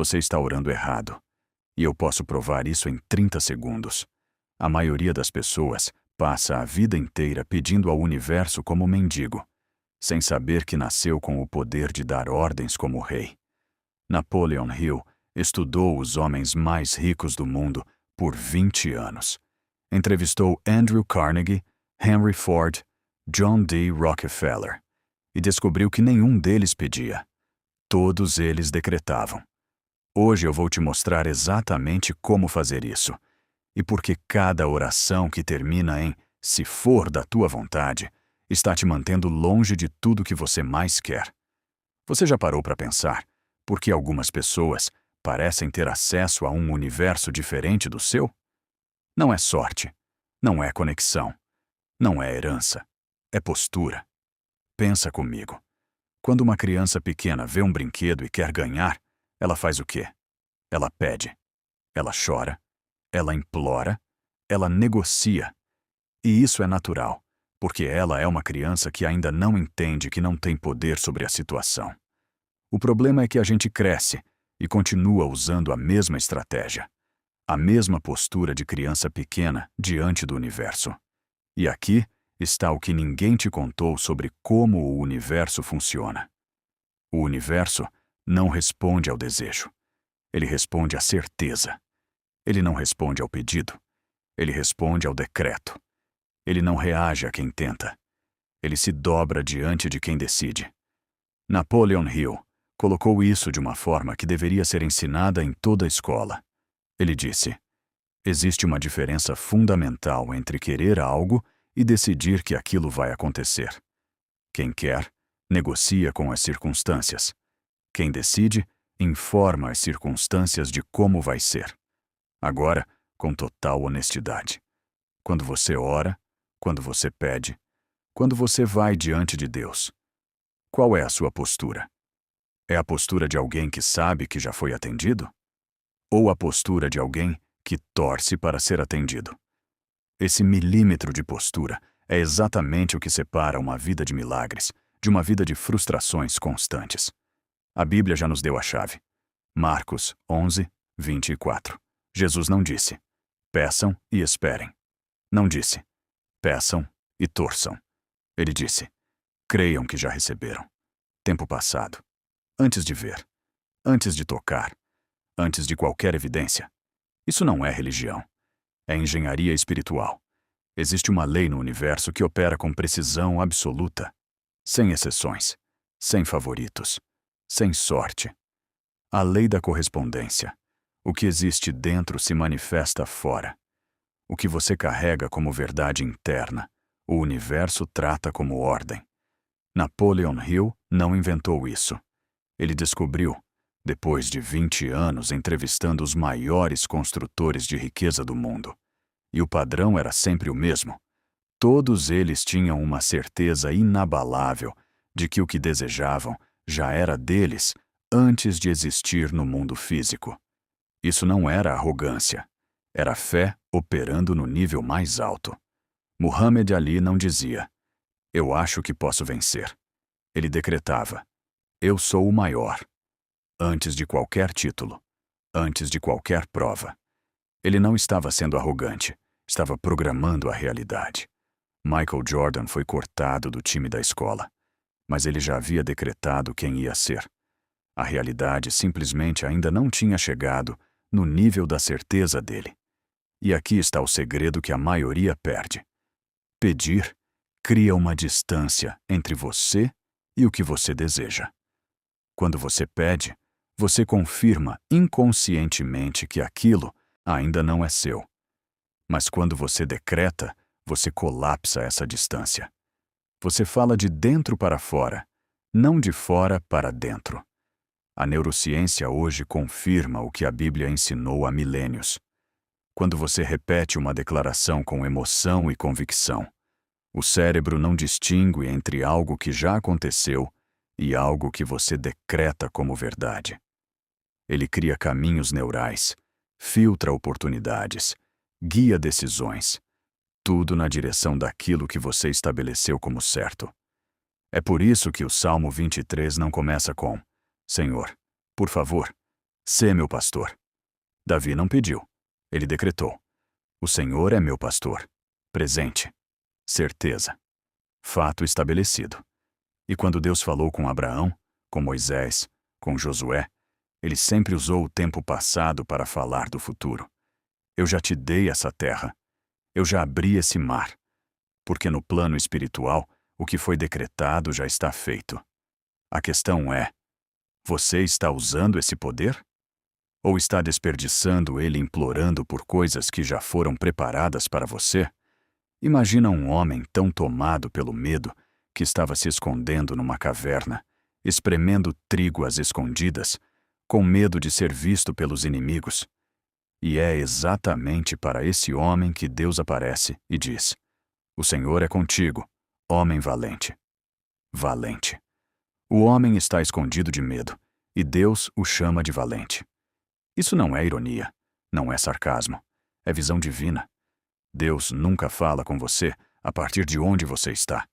Você está orando errado. E eu posso provar isso em 30 segundos. A maioria das pessoas passa a vida inteira pedindo ao universo como mendigo, sem saber que nasceu com o poder de dar ordens como rei. Napoleon Hill estudou os homens mais ricos do mundo por 20 anos. Entrevistou Andrew Carnegie, Henry Ford, John D. Rockefeller e descobriu que nenhum deles pedia. Todos eles decretavam. Hoje eu vou te mostrar exatamente como fazer isso e porque cada oração que termina em "se for da tua vontade" está te mantendo longe de tudo que você mais quer. Você já parou para pensar por que algumas pessoas parecem ter acesso a um universo diferente do seu? Não é sorte, não é conexão, não é herança, é postura. Pensa comigo. Quando uma criança pequena vê um brinquedo e quer ganhar, ela faz o quê? Ela pede, ela chora, ela implora, ela negocia. E isso é natural, porque ela é uma criança que ainda não entende que não tem poder sobre a situação. O problema é que a gente cresce e continua usando a mesma estratégia, a mesma postura de criança pequena diante do universo. E aqui está o que ninguém te contou sobre como o universo funciona. O universo não responde ao desejo. Ele responde à certeza. Ele não responde ao pedido. Ele responde ao decreto. Ele não reage a quem tenta. Ele se dobra diante de quem decide. Napoleon Hill colocou isso de uma forma que deveria ser ensinada em toda a escola. Ele disse: existe uma diferença fundamental entre querer algo e decidir que aquilo vai acontecer. Quem quer, negocia com as circunstâncias. Quem decide, informa as circunstâncias de como vai ser. Agora, com total honestidade. Quando você ora, quando você pede, quando você vai diante de Deus, qual é a sua postura? É a postura de alguém que sabe que já foi atendido? Ou a postura de alguém que torce para ser atendido? Esse milímetro de postura é exatamente o que separa uma vida de milagres de uma vida de frustrações constantes. A Bíblia já nos deu a chave. Marcos 11, 24. Jesus não disse: peçam e esperem. Não disse: peçam e torçam. Ele disse: creiam que já receberam. Tempo passado. Antes de ver. Antes de tocar. Antes de qualquer evidência. Isso não é religião. É engenharia espiritual. Existe uma lei no universo que opera com precisão absoluta. Sem exceções. Sem favoritos. Sem sorte. A lei da correspondência. O que existe dentro se manifesta fora. O que você carrega como verdade interna, o universo trata como ordem. Napoleon Hill não inventou isso. Ele descobriu, depois de 20 anos entrevistando os maiores construtores de riqueza do mundo. E o padrão era sempre o mesmo. Todos eles tinham uma certeza inabalável de que o que desejavam já era deles antes de existir no mundo físico. Isso não era arrogância. Era fé operando no nível mais alto. Muhammad Ali não dizia: eu acho que posso vencer. Ele decretava: eu sou o maior. Antes de qualquer título. Antes de qualquer prova. Ele não estava sendo arrogante. Estava programando a realidade. Michael Jordan foi cortado do time da escola. Mas ele já havia decretado quem ia ser. A realidade simplesmente ainda não tinha chegado no nível da certeza dele. E aqui está o segredo que a maioria perde. Pedir cria uma distância entre você e o que você deseja. Quando você pede, você confirma inconscientemente que aquilo ainda não é seu. Mas quando você decreta, você colapsa essa distância. Você fala de dentro para fora, não de fora para dentro. A neurociência hoje confirma o que a Bíblia ensinou há milênios. Quando você repete uma declaração com emoção e convicção, o cérebro não distingue entre algo que já aconteceu e algo que você decreta como verdade. Ele cria caminhos neurais, filtra oportunidades, guia decisões, tudo na direção daquilo que você estabeleceu como certo. É por isso que o Salmo 23 não começa com: Senhor, por favor, Sê meu pastor. Davi não pediu. Ele decretou: o Senhor é meu pastor. Presente. Certeza. Fato estabelecido. E quando Deus falou com Abraão, com Moisés, com Josué, ele sempre usou o tempo passado para falar do futuro. Eu já te dei essa terra. Eu já abri esse mar. Porque no plano espiritual, o que foi decretado já está feito. A questão é: você está usando esse poder? Ou está desperdiçando ele implorando por coisas que já foram preparadas para você? Imagina um homem tão tomado pelo medo que estava se escondendo numa caverna, espremendo trigo às escondidas, com medo de ser visto pelos inimigos. E é exatamente para esse homem que Deus aparece e diz: o Senhor é contigo, homem valente. Valente. O homem está escondido de medo, e Deus o chama de valente. Isso não é ironia, não é sarcasmo, é visão divina. Deus nunca fala com você a partir de onde você está.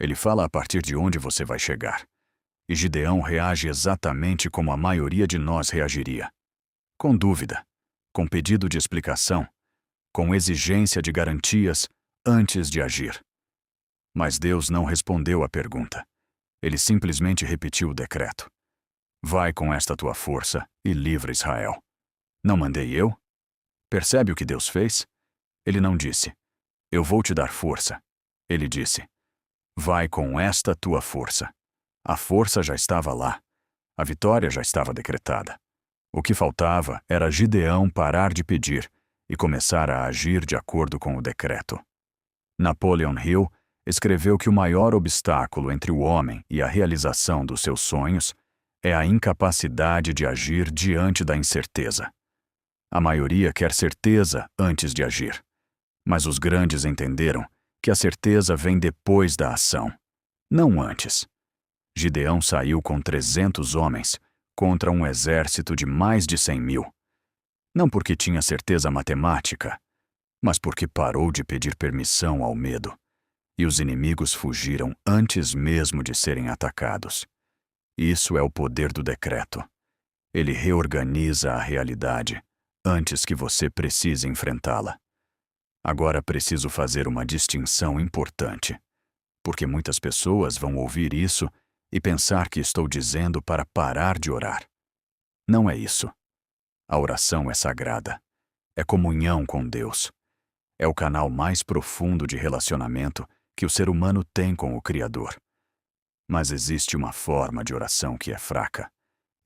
Ele fala a partir de onde você vai chegar. E Gideão reage exatamente como a maioria de nós reagiria. Com dúvida, com pedido de explicação, com exigência de garantias antes de agir. Mas Deus não respondeu à pergunta. Ele simplesmente repetiu o decreto: vai com esta tua força e livra Israel. Não mandei eu? Percebe o que Deus fez? Ele não disse: eu vou te dar força. Ele disse: vai com esta tua força. A força já estava lá. A vitória já estava decretada. O que faltava era Gideão parar de pedir e começar a agir de acordo com o decreto. Napoleon Hill escreveu que o maior obstáculo entre o homem e a realização dos seus sonhos é a incapacidade de agir diante da incerteza. A maioria quer certeza antes de agir, mas os grandes entenderam que a certeza vem depois da ação, não antes. Gideão saiu com 300 homens contra um exército de mais de 100.000. Não porque tinha certeza matemática, mas porque parou de pedir permissão ao medo. E os inimigos fugiram antes mesmo de serem atacados. Isso é o poder do decreto. Ele reorganiza a realidade antes que você precise enfrentá-la. Agora preciso fazer uma distinção importante, porque muitas pessoas vão ouvir isso e pensar que estou dizendo para parar de orar. Não é isso. A oração é sagrada. É comunhão com Deus. É o canal mais profundo de relacionamento que o ser humano tem com o Criador. Mas existe uma forma de oração que é fraca,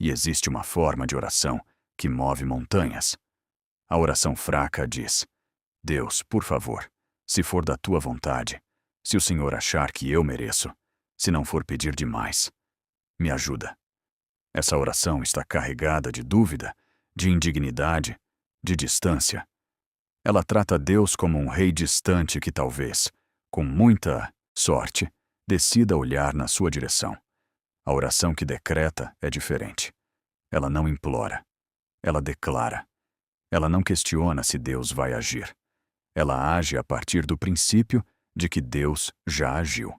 e existe uma forma de oração que move montanhas. A oração fraca diz: Deus, por favor, se for da tua vontade, se o Senhor achar que eu mereço, se não for pedir demais, me ajuda. Essa oração está carregada de dúvida, de indignidade, de distância. Ela trata Deus como um rei distante que talvez, com muita sorte, decida olhar na sua direção. A oração que decreta é diferente. Ela não implora. Ela declara. Ela não questiona se Deus vai agir. Ela age a partir do princípio de que Deus já agiu.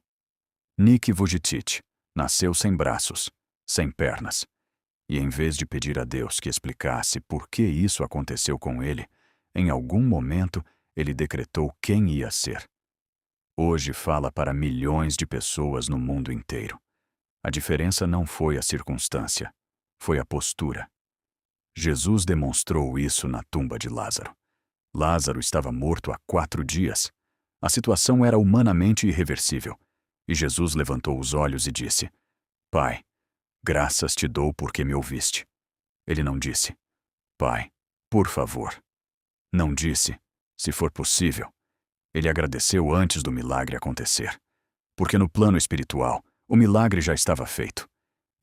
Nick Vujicic nasceu sem braços, sem pernas. E em vez de pedir a Deus que explicasse por que isso aconteceu com ele, em algum momento ele decretou quem ia ser. Hoje fala para milhões de pessoas no mundo inteiro. A diferença não foi a circunstância, foi a postura. Jesus demonstrou isso na tumba de Lázaro. Lázaro estava morto há 4 dias. A situação era humanamente irreversível. E Jesus levantou os olhos e disse: Pai, graças te dou porque me ouviste. Ele não disse: Pai, por favor. Não disse: se for possível. Ele agradeceu antes do milagre acontecer. Porque no plano espiritual, o milagre já estava feito.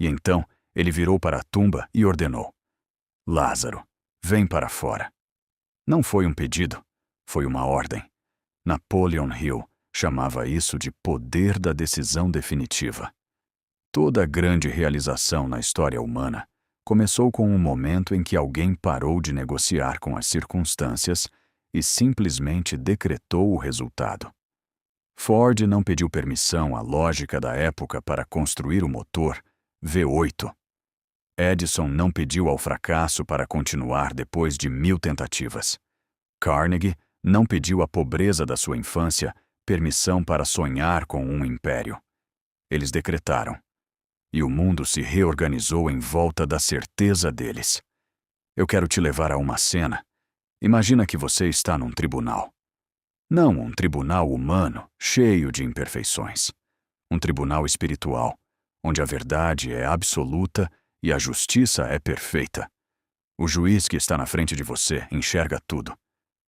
E então, ele virou para a tumba e ordenou: Lázaro, vem para fora. Não foi um pedido, foi uma ordem. Napoleon Hill chamava isso de poder da decisão definitiva. Toda grande realização na história humana começou com um momento em que alguém parou de negociar com as circunstâncias e simplesmente decretou o resultado. Ford não pediu permissão à lógica da época para construir o motor V8. Edison não pediu ao fracasso para continuar depois de 1000 tentativas. Carnegie não pediu à pobreza da sua infância permissão para sonhar com um império. Eles decretaram. E o mundo se reorganizou em volta da certeza deles. Eu quero te levar a uma cena. Imagina que você está num tribunal. Não um tribunal humano, cheio de imperfeições. Um tribunal espiritual, onde a verdade é absoluta e a justiça é perfeita. O juiz que está na frente de você enxerga tudo.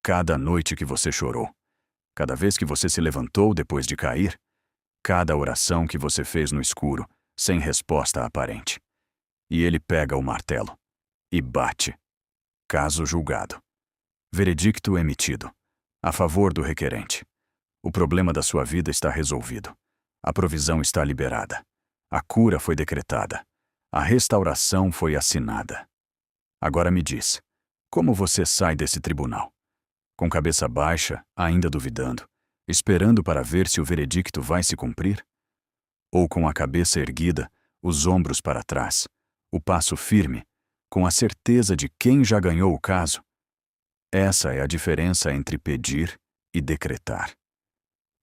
Cada noite que você chorou. Cada vez que você se levantou depois de cair. Cada oração que você fez no escuro, sem resposta aparente. E ele pega o martelo e bate. Caso julgado. Veredicto emitido. A favor do requerente. O problema da sua vida está resolvido. A provisão está liberada. A cura foi decretada. A restauração foi assinada. Agora me diz, como você sai desse tribunal? Com cabeça baixa, ainda duvidando, esperando para ver se o veredicto vai se cumprir? Ou com a cabeça erguida, os ombros para trás, o passo firme, com a certeza de quem já ganhou o caso? Essa é a diferença entre pedir e decretar.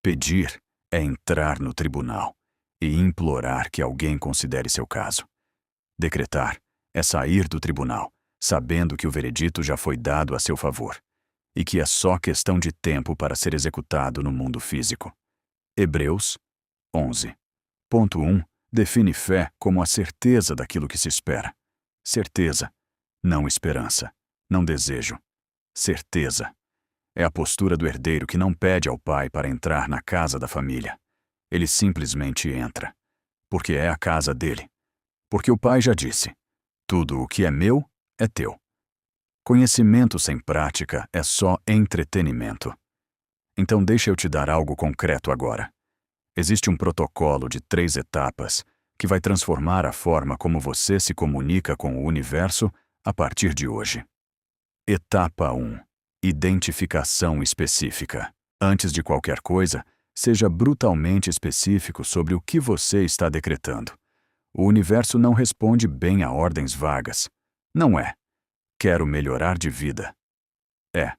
Pedir é entrar no tribunal e implorar que alguém considere seu caso. Decretar é sair do tribunal, sabendo que o veredito já foi dado a seu favor e que é só questão de tempo para ser executado no mundo físico. Hebreus 11.1 define fé como a certeza daquilo que se espera. Certeza, não esperança, não desejo. Certeza. É a postura do herdeiro que não pede ao pai para entrar na casa da família. Ele simplesmente entra, porque é a casa dele. Porque o pai já disse: tudo o que é meu é teu. Conhecimento sem prática é só entretenimento. Então deixa eu te dar algo concreto agora. Existe um protocolo de 3 etapas que vai transformar a forma como você se comunica com o universo a partir de hoje. Etapa 1. Identificação específica. Antes de qualquer coisa, seja brutalmente específico sobre o que você está decretando. O universo não responde bem a ordens vagas. Não é. Quero melhorar de vida. É.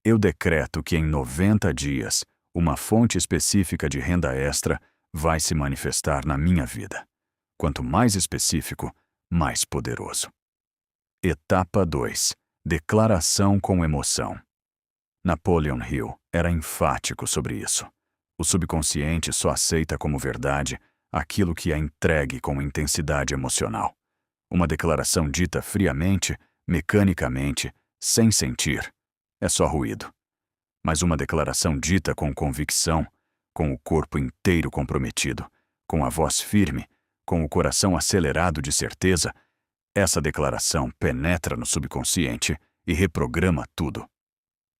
Eu decreto que em 90 dias, uma fonte específica de renda extra vai se manifestar na minha vida. Quanto mais específico, mais poderoso. Etapa 2. Declaração com emoção. Napoleon Hill era enfático sobre isso. O subconsciente só aceita como verdade aquilo que é entregue com intensidade emocional. Uma declaração dita friamente, mecanicamente, sem sentir, é só ruído. Mas uma declaração dita com convicção, com o corpo inteiro comprometido, com a voz firme, com o coração acelerado de certeza, essa declaração penetra no subconsciente e reprograma tudo.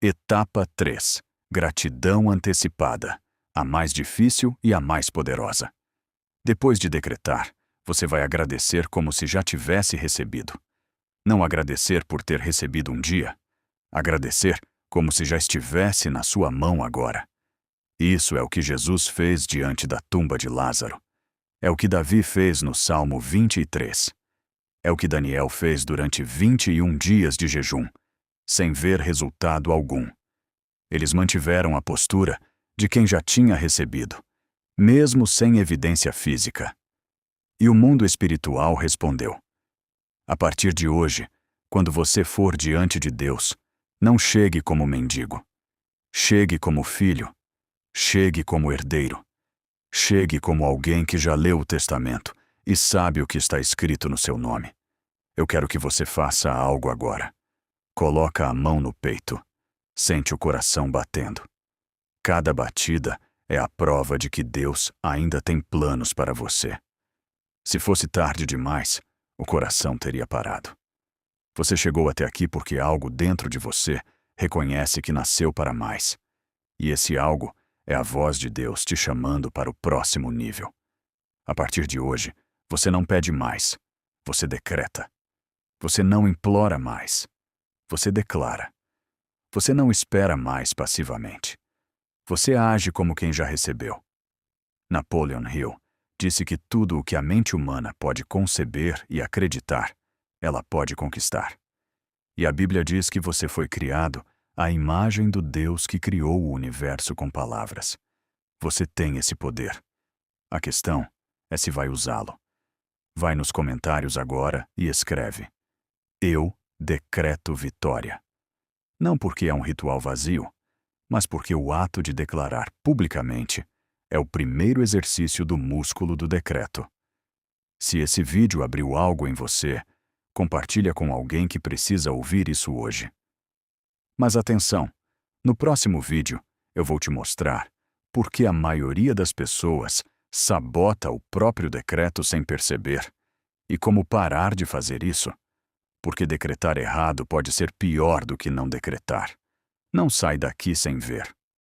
Etapa 3. Gratidão antecipada. A mais difícil e a mais poderosa. Depois de decretar, você vai agradecer como se já tivesse recebido. Não agradecer por ter recebido um dia. Agradecer como se já estivesse na sua mão agora. Isso é o que Jesus fez diante da tumba de Lázaro. É o que Davi fez no Salmo 23. É o que Daniel fez durante 21 dias de jejum, sem ver resultado algum. Eles mantiveram a postura de quem já tinha recebido, mesmo sem evidência física. E o mundo espiritual respondeu: a partir de hoje, quando você for diante de Deus, não chegue como mendigo. Chegue como filho. Chegue como herdeiro. Chegue como alguém que já leu o testamento e sabe o que está escrito no seu nome. Eu quero que você faça algo agora. Coloca a mão no peito. Sente o coração batendo. Cada batida é a prova de que Deus ainda tem planos para você. Se fosse tarde demais, o coração teria parado. Você chegou até aqui porque algo dentro de você reconhece que nasceu para mais. E esse algo é a voz de Deus te chamando para o próximo nível. A partir de hoje, você não pede mais. Você decreta. Você não implora mais. Você declara. Você não espera mais passivamente. Você age como quem já recebeu. Napoleon Hill disse que tudo o que a mente humana pode conceber e acreditar ela pode conquistar. E a Bíblia diz que você foi criado à imagem do Deus que criou o universo com palavras. Você tem esse poder. A questão é se vai usá-lo. Vai nos comentários agora e escreve: Eu decreto vitória. Não porque é um ritual vazio, mas porque o ato de declarar publicamente é o primeiro exercício do músculo do decreto. Se esse vídeo abriu algo em você, compartilha com alguém que precisa ouvir isso hoje. Mas atenção, no próximo vídeo eu vou te mostrar por que a maioria das pessoas sabota o próprio decreto sem perceber e como parar de fazer isso, porque decretar errado pode ser pior do que não decretar. Não sai daqui sem ver.